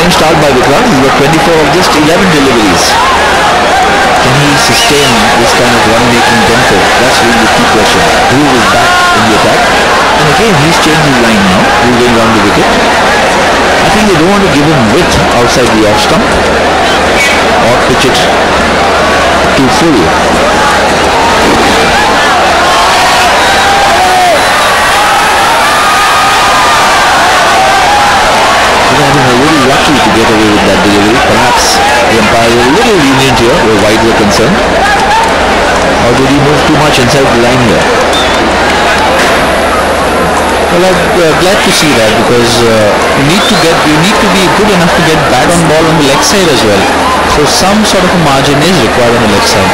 Excellent start by Vikram. He's got 24 of just 11 deliveries. Can he sustain this kind of run-making tempo? That's really the key question. Who is back in the attack? And again, he's changed his line now. He's going around the wicket. I think they don't want to give him width outside the off stump or pitch it too full. I think they're really lucky to get away with that delivery. Perhaps the umpire is a little lenient here where wide were concerned. Or did he move too much inside the line here? Well, I'm glad to see that, because you need to be good enough to get bad on ball on the leg side as well. So some sort of a margin is required on the leg side.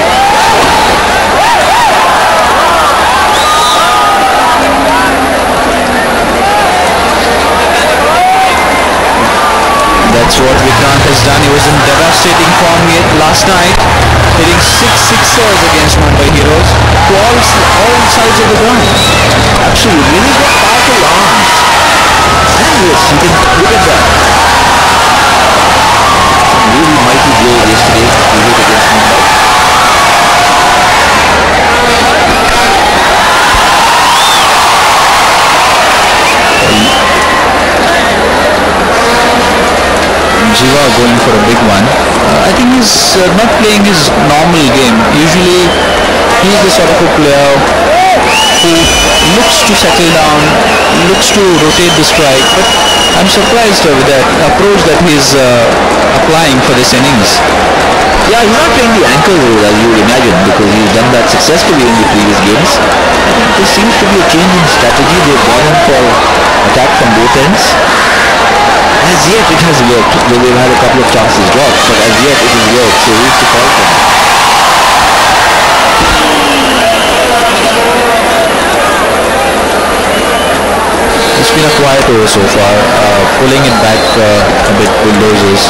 That's what Vikrant has done. He was in devastating form last night, hitting 6 sixers against Mumbai Heroes to all sides of the ground. Absolutely, he's got powerful arms. And yes, you can look at that. Some really mighty blows yesterday he hit against Mumbai. Jiva going for a big one. I think he's not playing his normal game. Usually he's the sort of a player who looks to settle down, looks to rotate the strike, but I'm surprised with that approach that he's applying for this innings. Yeah, he's not playing the anchor role as you would imagine, because he's done that successfully in the previous games. I think this seems to be a change in strategy. They've gone in for attack from both ends. As yet it has worked, though they've had a couple of chances dropped, but as yet it has worked, so who's to fault them? It's been a quiet over so far, pulling it back a bit, Bulldozers.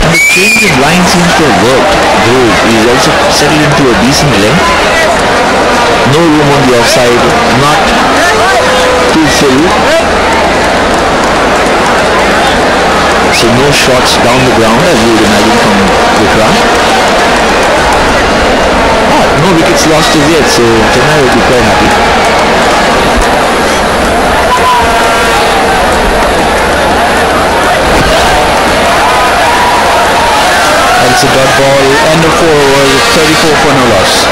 And the change in line seems to have worked, though he's also settled into a decent length. No room on the offside, not too full. So no shots down the ground as you would imagine from Vikrant. No wickets lost as yet, so Chennai will be quite happy. And it's a dot ball, end of 4 overs, 34 for no loss.